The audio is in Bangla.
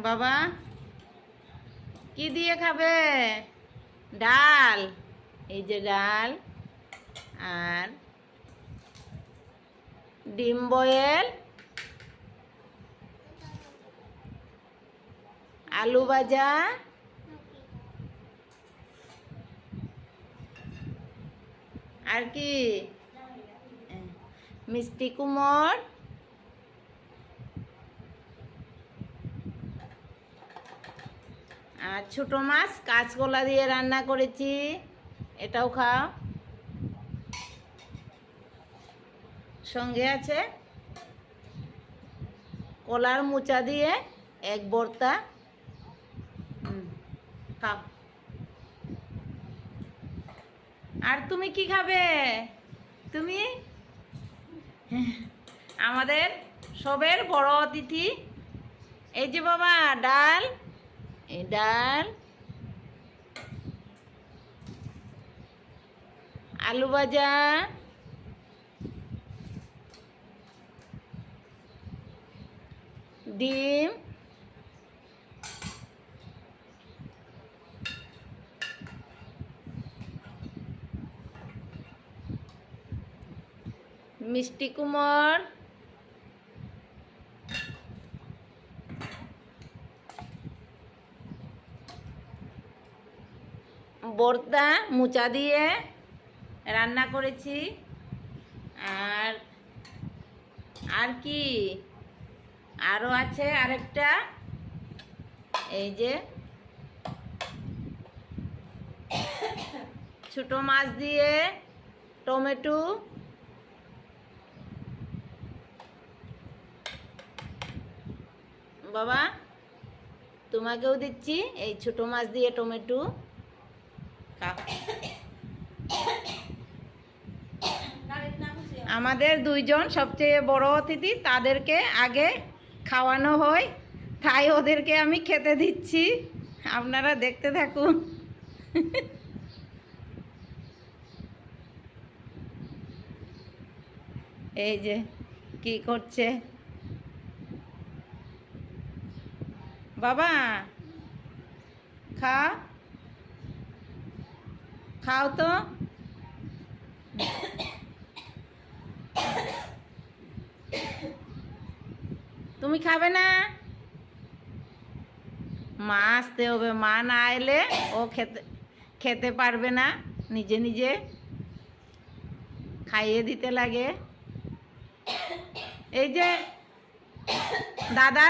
বাবা কি দিয়ে খাবে? ডাল, এই যে ডাল আর ডিম বয়েল, আলু ভাজা, আর কি মিষ্টি কুমড়, আর ছোট মাছ কাঁচকলা দিয়ে রান্না করেছি, এটাও খাও। সঙ্গে আছে কলার মোচা দিয়ে এক ভর্তা। খাও। আর তুমি কি খাবে? তুমি আমাদের সবের বড় অতিথি। এই যে বাবা ডাল, এই ডাল, আলু ভাজা, ডিম, মিষ্টি কুমড়, ভর্তা মোচা দিয়ে রান্না করেছি। আর আর কি আরও আছে আরেকটা, এই যে ছোট মাছ দিয়ে টমেটো, বাবা তোমাকেও দিচ্ছি এই ছোট মাছ দিয়ে টমেটো। আমাদের দুইজন সবচেয়ে বড় অতিথি, তাদেরকে আগে খাওয়ানো হয়, তাই ওদেরকে আমি খেতে দিচ্ছি। আপনারা দেখতে থাকুন। এই যে কি করছে বাবা, খাও খাও তো। তুমি খাবে না? মা আসতে হবে, মা না এলে ও খেতে পারবে না, নিজে নিজে খাইয়ে দিতে লাগে। এই যে দাদা